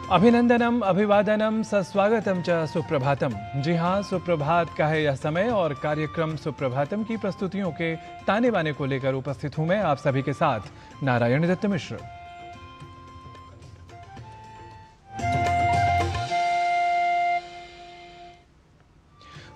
अभिनंदनम, अभिवादनम, सस्वागतम च सुप्रभातम। जी हाँ, सुप्रभात का है यह समय और कार्यक्रम सुप्रभातम की प्रस्तुतियों के ताने बाने को लेकर उपस्थित हूं मैं आप सभी के साथ नारायण दत्त मिश्र।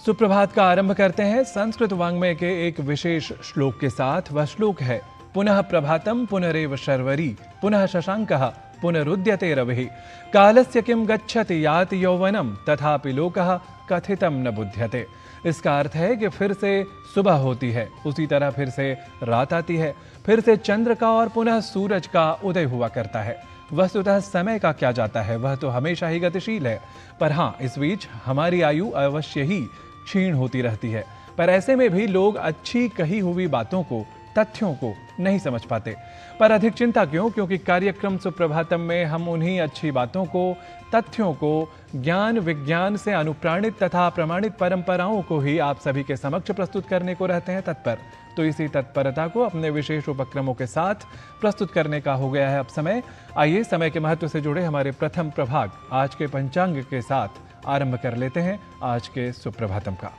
सुप्रभात का आरंभ करते हैं संस्कृत वाङ्मय के एक विशेष श्लोक के साथ। वह श्लोक है पुनः प्रभातम पुनरेव शर्वरी पुनः शशांकः पुनरुद्यते रविः कालस्य किं गच्छति याति यौवनम तथापि लोकः कथितम न बुध्यते। इसका अर्थ है कि फिर से सुबह होती है, उसी तरह फिर से रात आती है, फिर से चंद्र का और पुनः सूरज का उदय हुआ करता है। वस्तुतः समय का क्या जाता है, वह तो हमेशा ही गतिशील है, पर हाँ, इस बीच हमारी आयु अवश्य ही क्षीण होती रहती है। पर ऐसे में भी लोग अच्छी कही हुई बातों को, तथ्यों को नहीं समझ पाते। पर अधिक चिंता क्यों, क्योंकि कार्यक्रम सुप्रभातम में हम उन्हीं अच्छी बातों को, तथ्यों को, ज्ञान विज्ञान से अनुप्राणित तथा प्रमाणित परंपराओं को ही आप सभी के समक्ष प्रस्तुत करने को रहते हैं तत्पर। तो इसी तत्परता को अपने विशेष उपक्रमों के साथ प्रस्तुत करने का हो गया है अब समय। आइए समय के महत्व से जुड़े हमारे प्रथम प्रभाग आज के पंचांग के साथ आरंभ कर लेते हैं आज के सुप्रभातम का।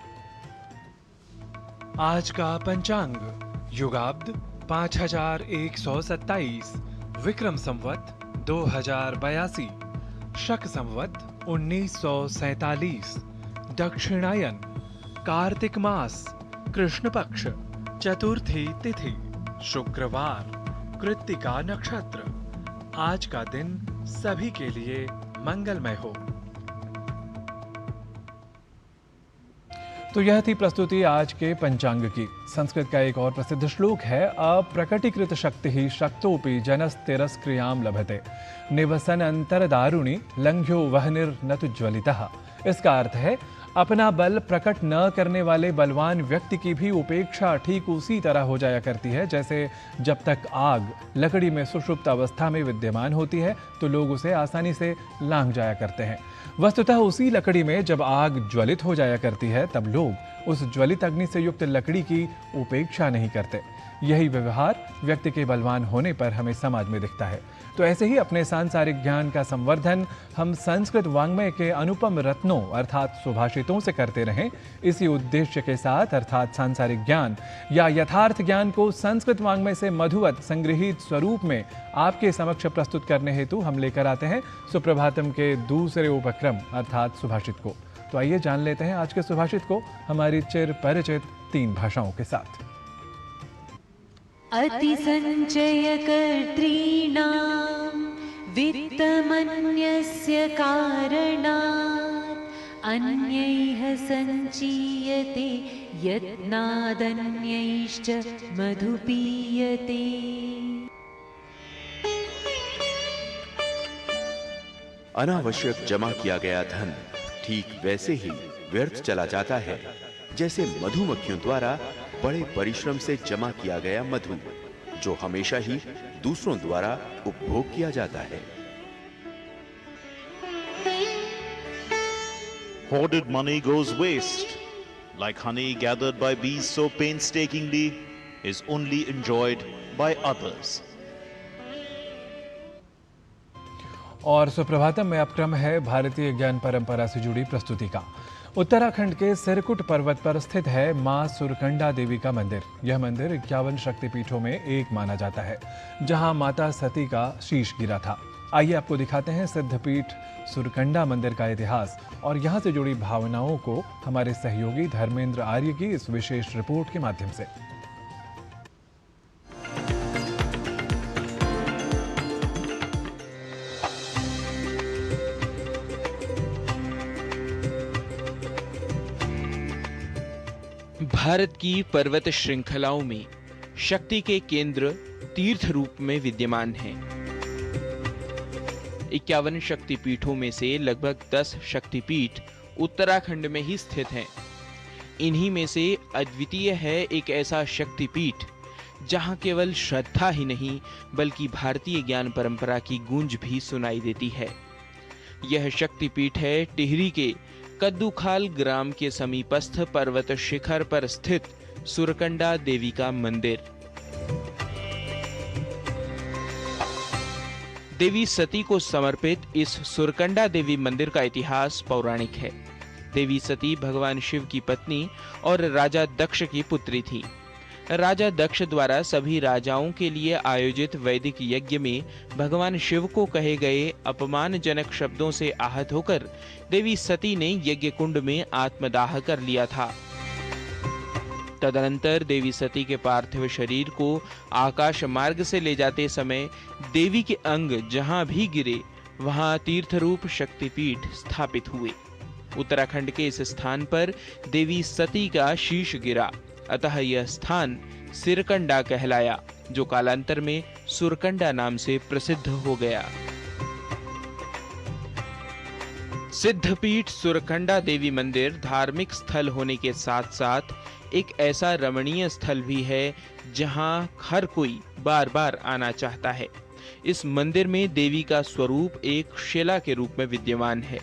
आज का पंचांग युगाब्द 5127, विक्रम संवत 2082, शक संवत 1947, दक्षिणायन, कार्तिक मास, कृष्ण पक्ष, चतुर्थी तिथि, शुक्रवार, कृत्तिका नक्षत्र। आज का दिन सभी के लिए मंगलमय हो। तो यह थी प्रस्तुति आज के पंचांग की। संस्कृत का एक और प्रसिद्ध श्लोक है अप्रकटीकृत शक्ति ही शक्तोपि जनस्तिरस्क्रियाम लभते निवसन अंतर दारुणी लंघ्यो वहनिर्नतु ज्वलितः। इसका अर्थ है अपना बल प्रकट न करने वाले बलवान व्यक्ति की भी उपेक्षा ठीक उसी तरह हो जाया करती है जैसे जब तक आग लकड़ी में सुषुप्त अवस्था में विद्यमान होती है तो लोग उसे आसानी से लांघ जाया करते हैं। वस्तुतः उसी लकड़ी में जब आग ज्वलित हो जाया करती है तब लोग उस ज्वलित अग्नि से युक्त लकड़ी की उपेक्षा नहीं करते। यही व्यवहार व्यक्ति के बलवान होने पर हमें समाज में दिखता है। तो ऐसे ही अपने सांसारिक ज्ञान का संवर्धन हम संस्कृत वाङ्मय के अनुपम रत्नों अर्थात सुभाषितों से करते रहें। इसी उद्देश्य के साथ अर्थात सांसारिक ज्ञान या यथार्थ ज्ञान को संस्कृत वाङ्मय से मधुवत संग्रहित स्वरूप में आपके समक्ष प्रस्तुत करने हेतु हम लेकर आते हैं सुप्रभातम के दूसरे उपक्रम अर्थात सुभाषित को। तो आइए जान लेते हैं आज के सुभाषित को हमारी चिर परिचित 3 भाषाओं के साथ। अति संचय कर्तॄणां वित्तमन्यस्य कारणात् अन्यैः संचीयते यत्नादन्यैश्च मधुपीयते। अनावश्यक जमा किया गया धन ठीक वैसे ही व्यर्थ चला जाता है जैसे मधुमक्खियों द्वारा बड़े परिश्रम से जमा किया गया मधु, जो हमेशा ही दूसरों द्वारा उपभोग किया जाता है। Hoarded money goes waste, like honey gathered by bees so painstakingly is only enjoyed by others. और सुप्रभातम में अब क्रम है भारतीय ज्ञान परंपरा से जुड़ी प्रस्तुति का। उत्तराखंड के सिरकुट पर्वत पर स्थित है मां सुरकंडा देवी का मंदिर। यह मंदिर 51 शक्तिपीठों में एक माना जाता है जहां माता सती का शीश गिरा था। आइए आपको दिखाते हैं सिद्धपीठ सुरकंडा मंदिर का इतिहास और यहां से जुड़ी भावनाओं को हमारे सहयोगी धर्मेंद्र आर्य की इस विशेष रिपोर्ट के माध्यम से। भारत की पर्वत श्रृंखलाओं में शक्ति के केंद्र तीर्थ रूप में विद्यमान हैं। 51 शक्तिपीठों में से लगभग 10 शक्तिपीठ उत्तराखंड में ही स्थित हैं। इन्हीं में से अद्वितीय है एक ऐसा शक्तिपीठ जहां केवल श्रद्धा ही नहीं बल्कि भारतीय ज्ञान परंपरा की गूंज भी सुनाई देती है। यह शक्तिपीठ है टिहरी के कद्दूखाल ग्राम के समीपस्थ पर्वत शिखर पर स्थित सुरकंडा देवी का मंदिर। देवी सती को समर्पित इस सुरकंडा देवी मंदिर का इतिहास पौराणिक है। देवी सती भगवान शिव की पत्नी और राजा दक्ष की पुत्री थी। राजा दक्ष द्वारा सभी राजाओं के लिए आयोजित वैदिक यज्ञ में भगवान शिव को कहे गए अपमानजनक शब्दों से आहत होकर देवी सती ने यज्ञ कुंड में आत्मदाह कर लिया था। तदनंतर देवी सती के पार्थिव शरीर को आकाश मार्ग से ले जाते समय देवी के अंग जहां भी गिरे वहां तीर्थरूप शक्तिपीठ स्थापित हुए। उत्तराखंड के इस स्थान पर देवी सती का शीश गिरा, अतः यह स्थान सिरकंडा कहलाया, जो कालांतर में सुरकंडा नाम से प्रसिद्ध हो गया। सिद्धपीठ सुरकंडा देवी मंदिर धार्मिक स्थल होने के साथ साथ एक ऐसा रमणीय स्थल भी है जहां हर कोई बार बार आना चाहता है। इस मंदिर में देवी का स्वरूप एक शिला के रूप में विद्यमान है।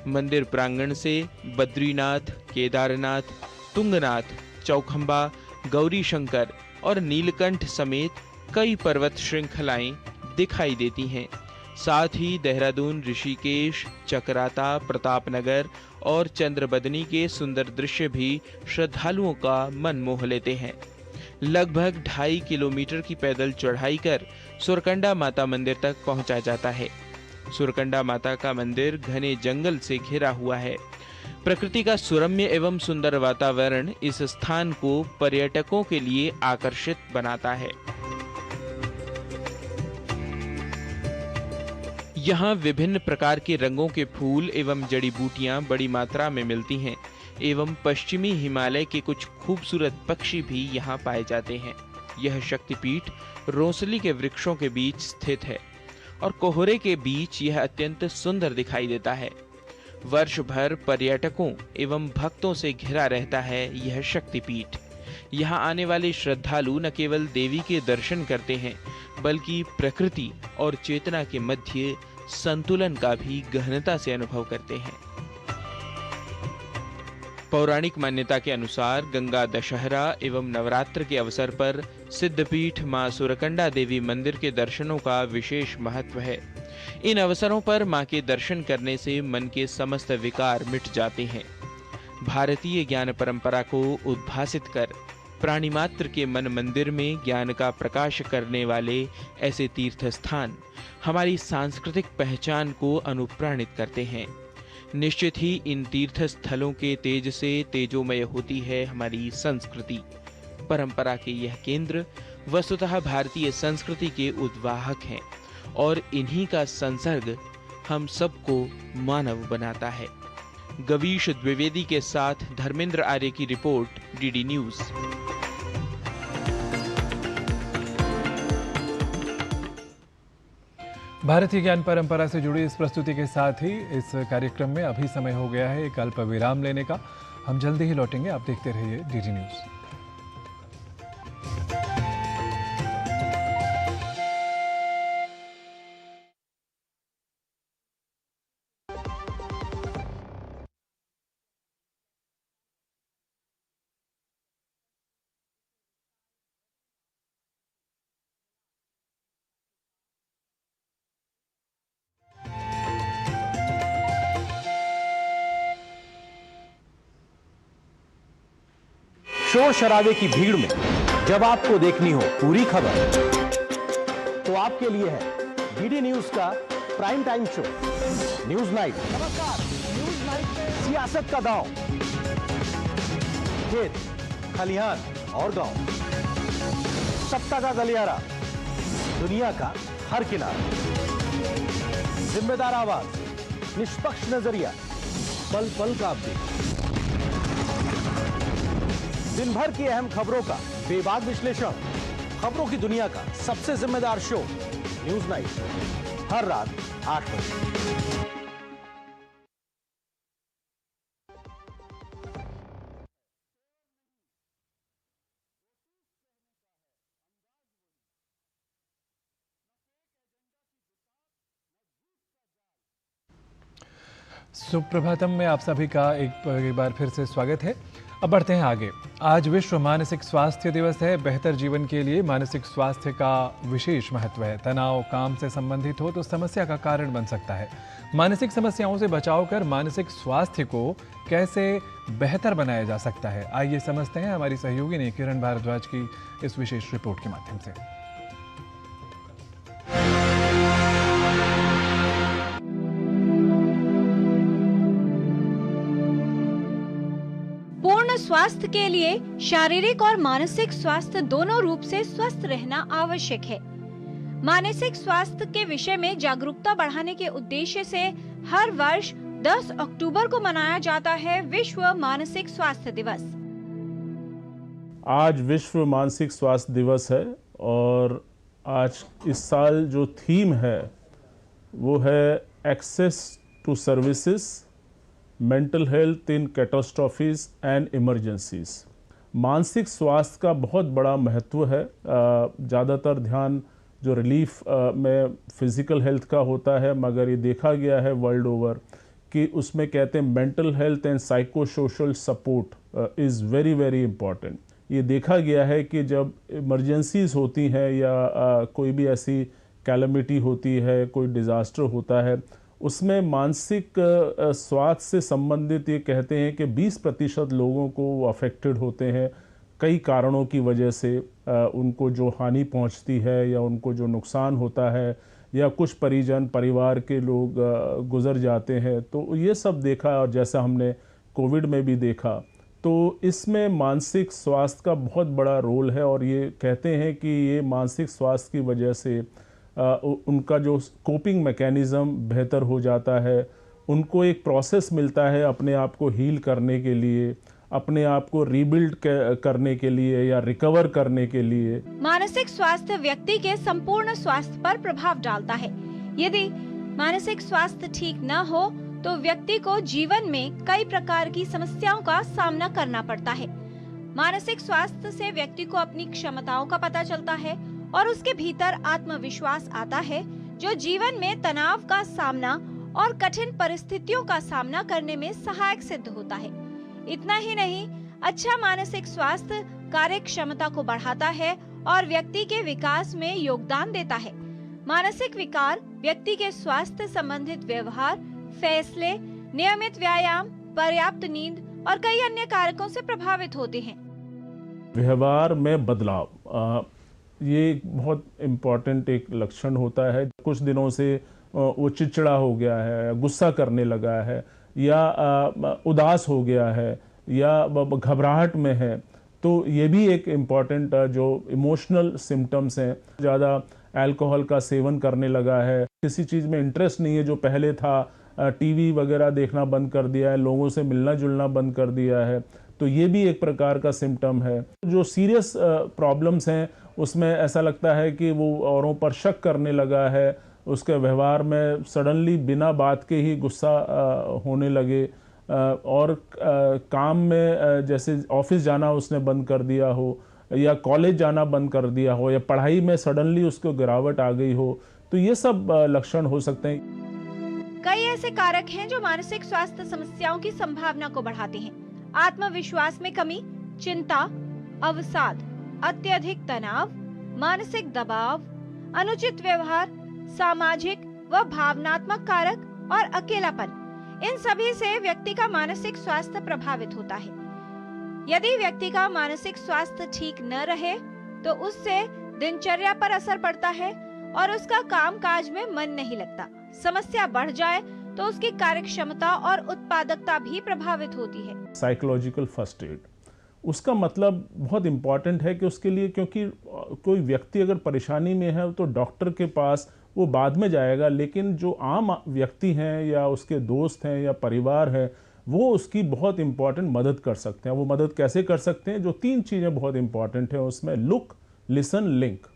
मंदिर प्रांगण से बद्रीनाथ, केदारनाथ, तुंगनाथ, चौखंबा, गौरी शंकर और नीलकंठ समेत कई पर्वत श्रृंखलाएं दिखाई देती हैं। साथ ही देहरादून, ऋषिकेश, चकराता, प्रतापनगर और चंद्रबदनी के सुंदर दृश्य भी श्रद्धालुओं का मन मोह लेते हैं। लगभग 2.5 किलोमीटर की पैदल चढ़ाई कर सुरकंडा माता मंदिर तक पहुंचा जाता है। सुरकंडा माता का मंदिर घने जंगल से घिरा हुआ है। प्रकृति का सुरम्य एवं सुंदर वातावरण इस स्थान को पर्यटकों के लिए आकर्षित बनाता है। यहाँ विभिन्न प्रकार के रंगों के फूल एवं जड़ी बूटियां बड़ी मात्रा में मिलती हैं एवं पश्चिमी हिमालय के कुछ खूबसूरत पक्षी भी यहाँ पाए जाते हैं। यह शक्तिपीठ रोसली के वृक्षों के बीच स्थित है और कोहरे के बीच यह अत्यंत सुंदर दिखाई देता है। वर्ष भर पर्यटकों एवं भक्तों से घिरा रहता है यह शक्तिपीठ। यहाँ आने वाले श्रद्धालु न केवल देवी के दर्शन करते हैं बल्कि प्रकृति और चेतना के मध्य संतुलन का भी गहनता से अनुभव करते हैं। पौराणिक मान्यता के अनुसार गंगा दशहरा एवं नवरात्र के अवसर पर सिद्धपीठ मां सुरकंडा देवी मंदिर के दर्शनों का विशेष महत्व है। इन अवसरों पर मां के दर्शन करने से मन के समस्त विकार मिट जाते हैं। भारतीय ज्ञान परंपरा को उद्भासित कर प्राणी मात्र के मन मंदिर में ज्ञान का प्रकाश करने वाले ऐसे तीर्थ स्थान हमारी सांस्कृतिक पहचान को अनुप्राणित करते हैं। निश्चित ही इन तीर्थ स्थलों के तेज से तेजोमय होती है हमारी संस्कृति। परंपरा के यह केंद्र वस्तुतः भारतीय संस्कृति के उद्वाहक हैं और इन्हीं का संसर्ग हम सबको मानव बनाता है। गवीश द्विवेदी के साथ धर्मेंद्र आर्य की रिपोर्ट, डीडी न्यूज। भारतीय ज्ञान परंपरा से जुड़ी इस प्रस्तुति के साथ ही इस कार्यक्रम में अभी समय हो गया है एक अल्प विराम लेने का। हम जल्दी ही लौटेंगे, आप देखते रहिए डीडी न्यूज। शोर शराबे की भीड़ में जब आपको देखनी हो पूरी खबर, तो आपके लिए है डीडी न्यूज का prime time show news night. नमस्कार, न्यूज नाइट में सियासत का दांव, खेत खलिहान और गांव, सत्ता का गलियारा, दुनिया का हर किनारा, जिम्मेदार आवाज, निष्पक्ष नजरिया, पल पल का अपडेट, दिन भर की अहम खबरों का बेबाक विश्लेषण, खबरों की दुनिया का सबसे जिम्मेदार शो न्यूज नाइट, हर रात 8 बजे। सुप्रभातम में आप सभी का एक बार फिर से स्वागत है। अब बढ़ते हैं आगे। आज विश्व मानसिक स्वास्थ्य दिवस है। बेहतर जीवन के लिए मानसिक स्वास्थ्य का विशेष महत्व है। तनाव काम से संबंधित हो तो समस्या का कारण बन सकता है। मानसिक समस्याओं से बचाव कर मानसिक स्वास्थ्य को कैसे बेहतर बनाया जा सकता है, आइए समझते हैं हमारी सहयोगी ने किरण भारद्वाज की इस विशेष रिपोर्ट के माध्यम से। पूर्ण स्वास्थ्य के लिए शारीरिक और मानसिक स्वास्थ्य दोनों रूप से स्वस्थ रहना आवश्यक है। मानसिक स्वास्थ्य के विषय में जागरूकता बढ़ाने के उद्देश्य से हर वर्ष 10 अक्टूबर को मनाया जाता है विश्व मानसिक स्वास्थ्य दिवस। आज विश्व मानसिक स्वास्थ्य दिवस है और आज इस साल जो थीम है वो है access to services, mental health in catastrophes and emergencies. मानसिक स्वास्थ्य का बहुत बड़ा महत्व है। ज़्यादातर ध्यान जो रिलीफ में फिज़िकल हेल्थ का होता है, मगर ये देखा गया है वर्ल्ड ओवर कि उसमें कहते हैं mental health and psycho social support is very very important. ये देखा गया है कि जब इमरजेंसीज होती हैं या कोई भी ऐसी कैलेमिटी होती है, कोई डिज़ास्टर होता है, उसमें मानसिक स्वास्थ्य से संबंधित ये कहते हैं कि 20% लोगों को वो अफेक्टेड होते हैं कई कारणों की वजह से। उनको जो हानि पहुंचती है या उनको जो नुकसान होता है या कुछ परिजन परिवार के लोग गुजर जाते हैं, तो ये सब देखा। और जैसा हमने कोविड में भी देखा, तो इसमें मानसिक स्वास्थ्य का बहुत बड़ा रोल है। और ये कहते हैं कि ये मानसिक स्वास्थ्य की वजह से उनका जो कोपिंग मैकेनिज़्म बेहतर हो जाता है, उनको एक प्रोसेस मिलता है अपने आप को हील करने के लिए, अपने आप को रीबिल्ड करने के लिए या रिकवर करने के लिए। मानसिक स्वास्थ्य व्यक्ति के संपूर्ण स्वास्थ्य पर प्रभाव डालता है। यदि मानसिक स्वास्थ्य ठीक न हो तो व्यक्ति को जीवन में कई प्रकार की समस्याओं का सामना करना पड़ता है। मानसिक स्वास्थ्य से व्यक्ति को अपनी क्षमताओं का पता चलता है और उसके भीतर आत्मविश्वास आता है, जो जीवन में तनाव का सामना और कठिन परिस्थितियों का सामना करने में सहायक सिद्ध होता है। इतना ही नहीं, अच्छा मानसिक स्वास्थ्य कार्य क्षमता को बढ़ाता है और व्यक्ति के विकास में योगदान देता है। मानसिक विकार व्यक्ति के स्वास्थ्य संबंधित व्यवहार, फैसले, नियमित व्यायाम, पर्याप्त नींद और कई अन्य कारकों से प्रभावित होते हैं। व्यवहार में बदलाव ये एक बहुत इम्पॉर्टेंट एक लक्षण होता है। कुछ दिनों से वो चिड़चिड़ा हो गया है, गुस्सा करने लगा है, या उदास हो गया है, या घबराहट में है, तो ये भी एक इम्पॉर्टेंट जो इमोशनल सिम्टम्स हैं। ज़्यादा अल्कोहल का सेवन करने लगा है, किसी चीज़ में इंटरेस्ट नहीं है जो पहले था, टीवी वगैरह देखना बंद कर दिया है, लोगों से मिलना जुलना बंद कर दिया है, तो ये भी एक प्रकार का सिम्टम है। जो सीरियस प्रॉब्लम्स हैं उसमें ऐसा लगता है कि वो औरों पर शक करने लगा है, उसके व्यवहार में सडनली बिना बात के ही गुस्सा होने लगे, और काम में जैसे ऑफिस जाना उसने बंद कर दिया हो या कॉलेज जाना बंद कर दिया हो या पढ़ाई में सडनली उसको गिरावट आ गई हो, तो ये सब लक्षण हो सकते हैं। कई ऐसे कारक हैं जो मानसिक स्वास्थ्य समस्याओं की संभावना को बढ़ाते हैं। आत्मविश्वास में कमी, चिंता, अवसाद, अत्यधिक तनाव, मानसिक दबाव, अनुचित व्यवहार, सामाजिक व भावनात्मक कारक और अकेलापन, इन सभी से व्यक्ति का मानसिक स्वास्थ्य प्रभावित होता है। यदि व्यक्ति का मानसिक स्वास्थ्य ठीक न रहे तो उससे दिनचर्या पर असर पड़ता है और उसका कामकाज में मन नहीं लगता। समस्या बढ़ जाए तो उसकी कार्य क्षमता और उत्पादकता भी प्रभावित होती है। साइकोलॉजिकल फर्स्ट एड, उसका मतलब बहुत इम्पॉर्टेंट है कि उसके लिए, क्योंकि कोई व्यक्ति अगर परेशानी में है तो डॉक्टर के पास वो बाद में जाएगा, लेकिन जो आम व्यक्ति हैं या उसके दोस्त हैं या परिवार है, वो उसकी बहुत इम्पॉर्टेंट मदद कर सकते हैं। वो मदद कैसे कर सकते हैं? जो 3 चीज़ें बहुत इम्पॉर्टेंट हैं उसमें, लुक, लिसन, लिंक।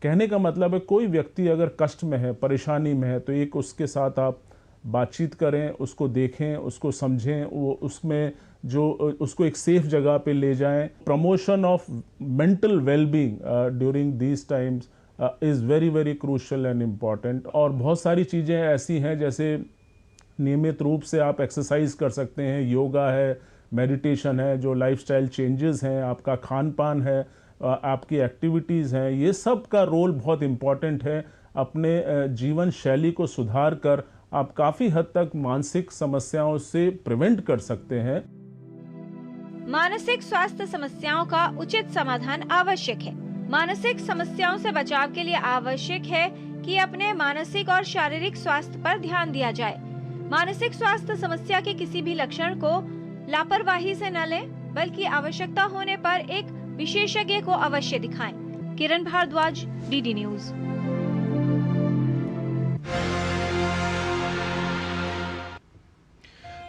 कहने का मतलब है कोई व्यक्ति अगर कष्ट में है, परेशानी में है, तो एक उसके साथ आप बातचीत करें, उसको देखें, उसको समझें, वो उसमें जो उसको एक सेफ जगह पे ले जाएं। Promotion of mental wellbeing during these times is very very crucial and important. और बहुत सारी चीज़ें ऐसी हैं, जैसे नियमित रूप से आप एक्सरसाइज कर सकते हैं, योगा है, मेडिटेशन है, जो लाइफस्टाइल चेंजेस हैं, आपका खान पान है, आपकी एक्टिविटीज़ हैं, ये सब का रोल बहुत इम्पॉर्टेंट है। अपने जीवन शैली को सुधार कर आप काफ़ी हद तक मानसिक समस्याओं से प्रिवेंट कर सकते हैं। मानसिक स्वास्थ्य समस्याओं का उचित समाधान आवश्यक है। मानसिक समस्याओं से बचाव के लिए आवश्यक है कि अपने मानसिक और शारीरिक स्वास्थ्य पर ध्यान दिया जाए। मानसिक स्वास्थ्य समस्या के किसी भी लक्षण को लापरवाही से न लें, बल्कि आवश्यकता होने पर एक विशेषज्ञ को अवश्य दिखाएं। किरण भारद्वाज, डीडी न्यूज।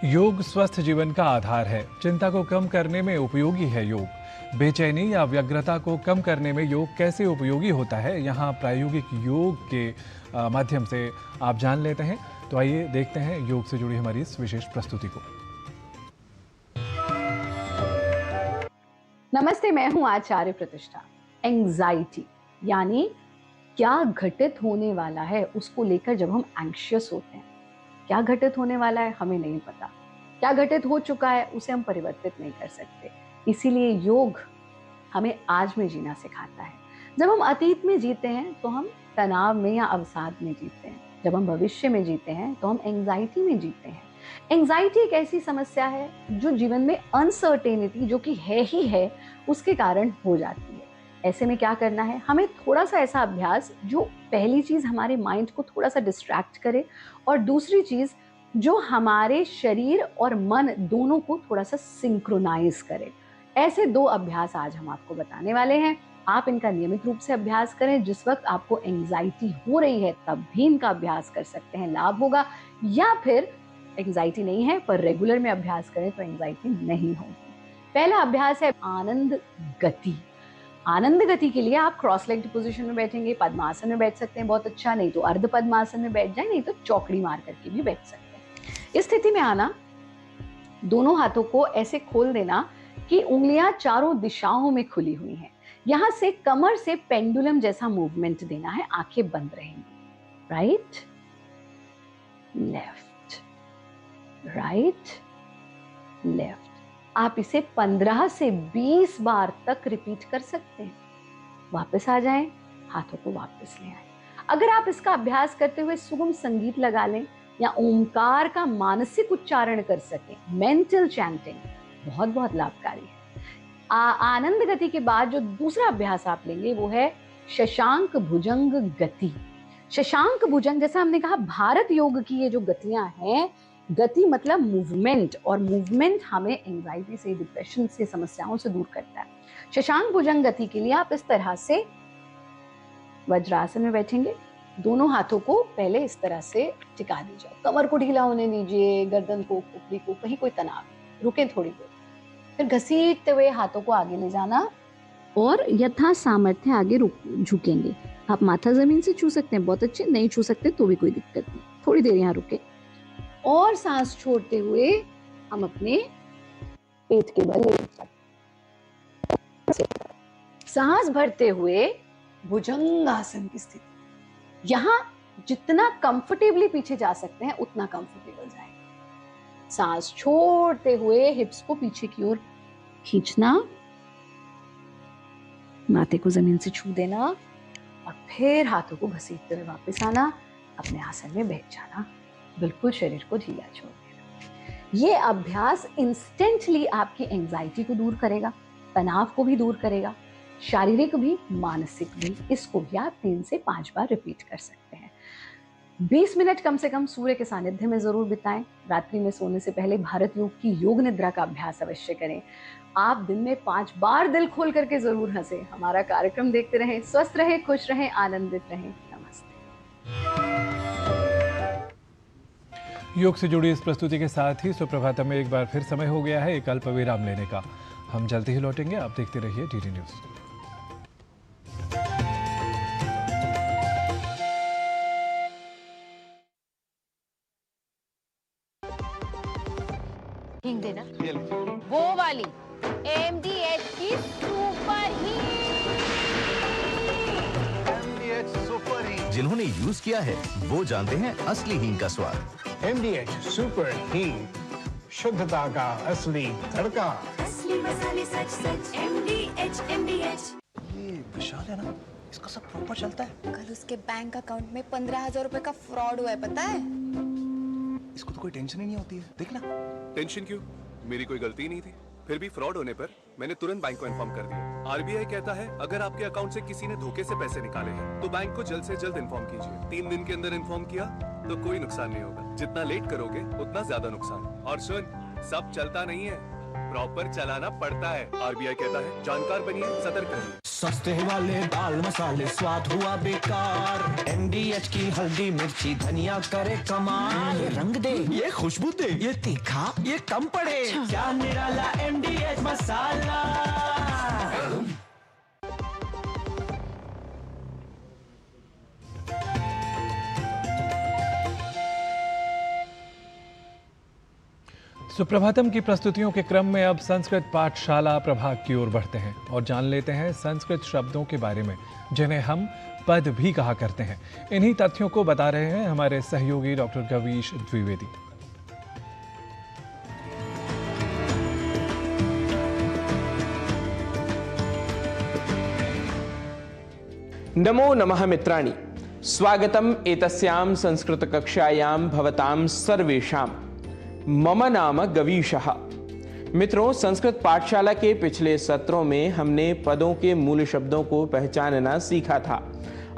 योग स्वस्थ जीवन का आधार है। चिंता को कम करने में उपयोगी है योग। बेचैनी या व्यग्रता को कम करने में योग कैसे उपयोगी होता है, यहाँ प्रायोगिक योग के माध्यम से आप जान लेते हैं। तो आइए देखते हैं योग से जुड़ी हमारी इस विशेष प्रस्तुति को। नमस्ते, मैं हूं आचार्य प्रतिष्ठा। एंजाइटी यानी क्या घटित होने वाला है उसको लेकर जब हम एंग्शियस होते हैं, क्या घटित होने वाला है हमें नहीं पता, क्या घटित हो चुका है उसे हम परिवर्तित नहीं कर सकते। इसीलिए योग हमें आज में जीना सिखाता है। जब हम अतीत में जीते हैं तो हम तनाव में या अवसाद में जीते हैं। जब हम भविष्य में जीते हैं तो हम एंजाइटी में जीते हैं। एंजाइटी एक ऐसी समस्या है जो जीवन में अनसर्टेनिटी, जो कि है ही है, उसके कारण हो जाती है। ऐसे में क्या करना है, हमें थोड़ा सा ऐसा अभ्यास जो पहली चीज हमारे माइंड को थोड़ा सा डिस्ट्रैक्ट करे, और दूसरी चीज जो हमारे शरीर और मन दोनों को थोड़ा सा सिंक्रोनाइज करे। ऐसे दो अभ्यास आज हम आपको बताने वाले हैं। आप इनका नियमित रूप से अभ्यास करें। जिस वक्त आपको एंजाइटी हो रही है तब भी इनका अभ्यास कर सकते हैं, लाभ होगा। या फिर एंजाइटी नहीं है पर रेगुलर में अभ्यास करें तो एंजाइटी नहीं होगी। पहला अभ्यास है आनंद गति। आनंद गति के लिए आप क्रॉस लेग्ड पोजीशन में बैठेंगे, पद्मासन में बैठ सकते हैं, बहुत अच्छा, नहीं तो अर्ध पद्मासन में बैठ जाए, नहीं तो चौकड़ी मार करके भी बैठ सकते हैं। इस स्थिति में आना, दोनों हाथों को ऐसे खोल देना कि उंगलियां चारों दिशाओं में खुली हुई हैं। यहां से कमर से पेंडुलम जैसा मूवमेंट देना है, आंखें बंद रहेंगी। Right, left, right, left. आप इसे 15 से 20 बार तक रिपीट कर सकते हैं। वापस आ जाएं, हाथों को वापस ले आएं। अगर आप इसका अभ्यास करते हुए सुगम संगीत लगा लें या ओमकार का मानसिक उच्चारण कर सकें, मेंटल चैंटिंग, बहुत बहुत लाभकारी है। आनंद गति के बाद जो दूसरा अभ्यास आप लेंगे वो है शशांक भुजंग गति। शशांक भुजंग, जैसा हमने कहा, भारत योग की ये जो गतियां हैं, गति मतलब मूवमेंट, और मूवमेंट हमें एंजाइटी से, डिप्रेशन से, समस्याओं से दूर करता है। शशांक भुजंग गति के लिए आप इस तरह से वज्रासन में बैठेंगे। दोनों हाथों को पहले इस तरह से टिका दीजिए, कमर को ढीला होने दीजिए, गर्दन को, कुपड़ी को, कहीं कोई तनाव, रुके थोड़ी देर। फिर घसीटते हुए हाथों को आगे ले जाना और यथा सामर्थ्य आगे झुकेंगे। आप माथा जमीन से छू सकते हैं, बहुत अच्छे, नहीं छू सकते तो भी कोई दिक्कत नहीं। थोड़ी देर यहाँ रुके और सांस छोड़ते हुए हम अपने पेट के बल सांस भरते हुए भुजंगासन की स्थिति। यहां जितना कंफर्टेबली पीछे जा सकते हैं उतना कंफर्टेबल जाए। सांस छोड़ते हुए हिप्स को पीछे की ओर खींचना, माथे को जमीन से छू देना और फिर हाथों को घसीटते हुए वापस आना, अपने आसन में बैठ जाना, बिल्कुल शरीर को ढीला छोड़ देना। ये अभ्यास इंस्टेंटली आपकी एंजाइटी को दूर करेगा, तनाव को भी दूर करेगा, शारीरिक भी, मानसिक भी। इसको भी आप 3 से 5 बार रिपीट कर सकते हैं। 20 मिनट कम से कम सूर्य के सानिध्य में जरूर बिताएं। रात्रि में सोने से पहले भारत योग की योग निद्रा का अभ्यास अवश्य करें। आप दिन में 5 बार दिल खोल करके जरूर हंसें। हमारा कार्यक्रम देखते रहें, स्वस्थ रहें, खुश रहें, आनंदित रहें। नमस्ते। योग से जुड़ी इस प्रस्तुति के साथ ही सुप्रभातम में एक बार फिर समय हो गया है एक अल्प विराम लेने का। हम जल्दी ही लौटेंगे, आप देखते रहिए डीडी न्यूज। हिंग देना, वो वाली MDH की सुपर हीट। जिन्होंने यूज किया है वो जानते हैं असली हींग का स्वाद। MDH सुपर हीट, शुद्धता का असली तड़का। असली मसाले सच सच MDH। ये विशाल है ना, इसका सब प्रॉपर चलता है। कल उसके बैंक अकाउंट में 15,000 रुपए का फ्रॉड हुआ है, पता है? इसको तो कोई टेंशन ही नहीं होती है, देखना। टेंशन क्यों? मेरी कोई गलती नहीं थी। फिर भी फ्रॉड होने पर मैंने तुरंत बैंक को इन्फॉर्म कर दिया। आरबीआई कहता है अगर आपके अकाउंट से किसी ने धोखे से पैसे निकाले हैं तो बैंक को जल्द से जल्द इन्फॉर्म कीजिए। 3 दिन के अंदर इन्फॉर्म किया तो कोई नुकसान नहीं होगा। जितना लेट करोगे उतना ज्यादा नुकसान। और सुन, सब चलता नहीं है, प्रॉपर चलाना पड़ता है। आरबीआई कहता है जानकार बनिए, सतर्क रहिए। सस्ते वाले दाल मसाले स्वाद हुआ बेकार। MDH की हल्दी मिर्ची धनिया करे कमाल। ये रंग दे, ये खुशबू दे, ये तीखा, ये कम पड़े। क्या निराला MDH मसाला। सुप्रभातम की प्रस्तुतियों के क्रम में अब संस्कृत पाठशाला प्रभाग की ओर बढ़ते हैं और जान लेते हैं संस्कृत शब्दों के बारे में जिन्हें हम पद भी कहा करते हैं। इन्हीं तथ्यों को बता रहे हैं हमारे सहयोगी डॉक्टर गवीश द्विवेदी। नमो नमः मित्राणि, स्वागतम एतस्यां संस्कृत कक्षायां भवतां सर्वेषां। मम नाम गवीशः। मित्रों, संस्कृत पाठशाला के पिछले सत्रों में हमने पदों के मूल शब्दों को पहचानना सीखा था।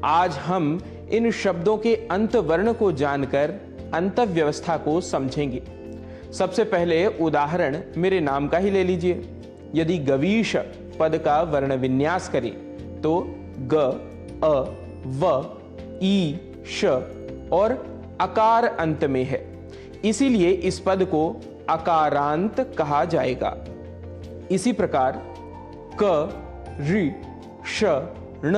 आज हम इन शब्दों के अंत वर्ण को जानकर अंत व्यवस्था को समझेंगे। सबसे पहले उदाहरण मेरे नाम का ही ले लीजिए। यदि गवीश पद का वर्ण विन्यास करें तो ग, अ, व, ई, श और अकार अंत में है, इसीलिए इस पद को अकारांत कहा जाएगा। इसी प्रकार क, ऋ, श, ण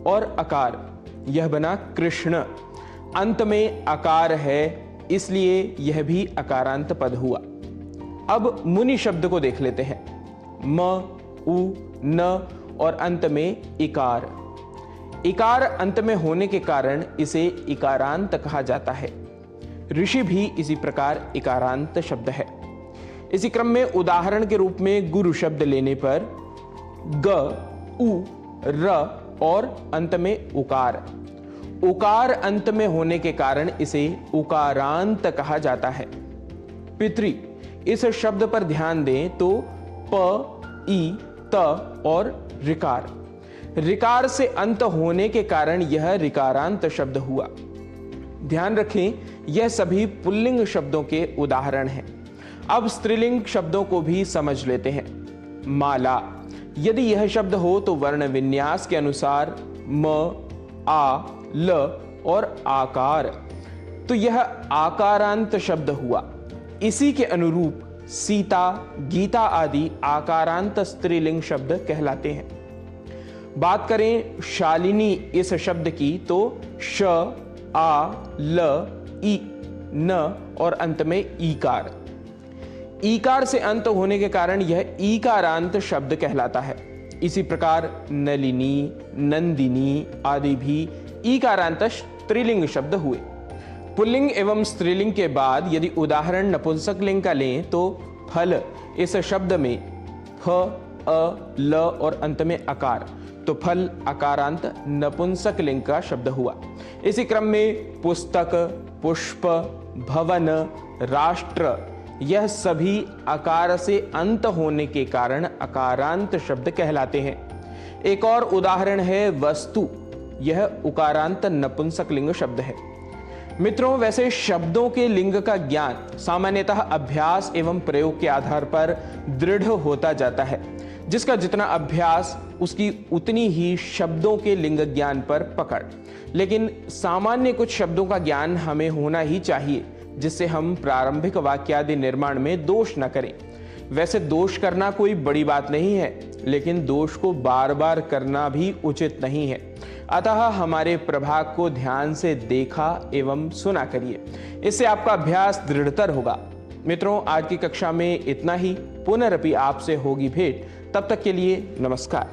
और अकार, यह बना कृष्ण। अंत में अकार है, इसलिए यह भी अकारांत पद हुआ। अब मुनि शब्द को देख लेते हैं। म, उ, न और अंत में इकार। इकार अंत में होने के कारण इसे इकारांत कहा जाता है। ऋषि भी इसी प्रकार इकारांत शब्द है। इसी क्रम में उदाहरण के रूप में गुरु शब्द लेने पर ग, उ, र और अंत में उकार। उकार अंत में होने के कारण इसे उकारांत कहा जाता है। पितृ, इस शब्द पर ध्यान दें तो प, ई, त और ऋकार। ऋकार से अंत होने के कारण यह ऋकारांत शब्द हुआ। ध्यान रखें, यह सभी पुल्लिंग शब्दों के उदाहरण हैं। अब स्त्रीलिंग शब्दों को भी समझ लेते हैं। माला, यदि यह शब्द हो तो वर्ण विन्यास के अनुसार म, आ, ल और आकार, तो यह आकारांत शब्द हुआ। इसी के अनुरूप सीता, गीता आदि आकारांत स्त्रीलिंग शब्द कहलाते हैं। बात करें शालिनी इस शब्द की तो श, आ, ल, ई, न और अंत में ईकार। ईकार से अंत होने के कारण यह ईकारांत शब्द कहलाता है। इसी प्रकार नलिनी, नंदिनी आदि भी ईकारांत स्त्रीलिंग शब्द हुए। पुल्लिंग एवं स्त्रीलिंग के बाद यदि उदाहरण नपुंसक लिंग का लें तो फल, इस शब्द में फ, अ, ल और अंत में अकार, तो फल अकारांत नपुंसक लिंग का शब्द हुआ। इसी क्रम में पुस्तक, पुष्प, भवन, राष्ट्र, यह सभी अकार से अंत होने के कारण अकारांत शब्द कहलाते हैं। एक और उदाहरण है वस्तु, यह उकारांत नपुंसक लिंग शब्द है। मित्रों, वैसे शब्दों के लिंग का ज्ञान सामान्यतः अभ्यास एवं प्रयोग के आधार पर दृढ़ होता जाता है। जिसका जितना अभ्यास उसकी उतनी ही शब्दों के लिंग ज्ञान पर पकड़। लेकिन सामान्य कुछ शब्दों का ज्ञान हमें होना ही चाहिए जिससे हम प्रारंभिक वाक्यादि निर्माण में दोष न करें। वैसे दोष करना कोई बड़ी बात नहीं है, लेकिन दोष को बार बार करना भी उचित नहीं है। अतः हमारे प्रभाग को ध्यान से देखा एवं सुना करिए, इससे आपका अभ्यास दृढ़तर होगा। मित्रों, आज की कक्षा में इतना ही। पुनरपि आपसे होगी भेंट, तब तक के लिए नमस्कार।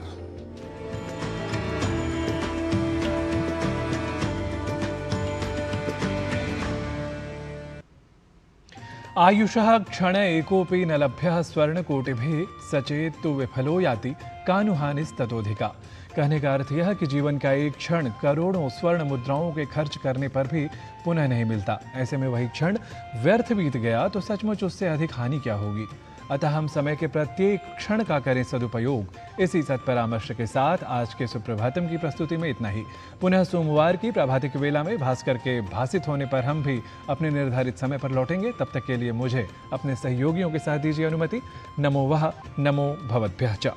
आयुषः क्षण एकोपि न लभ्यः स्वर्णकोटिभिः सचेतु विफलो याति कानुहानिस्ततोधिका। कहने का अर्थ यह कि जीवन का एक क्षण करोड़ों स्वर्ण मुद्राओं के खर्च करने पर भी पुनः नहीं मिलता। ऐसे में वही क्षण व्यर्थ बीत गया तो सचमुच उससे अधिक हानि क्या होगी। अतः हम समय के प्रत्येक क्षण का करें सदुपयोग। इसी सत्परामर्श के साथ आज के सुप्रभातम की प्रस्तुति में इतना ही। पुनः सोमवार की प्रभातिक वेला में भास्कर के भासित होने पर हम भी अपने निर्धारित समय पर लौटेंगे। तब तक के लिए मुझे अपने सहयोगियों के साथ दीजिए अनुमति। नमो वः, नमो भवद्भ्यः च।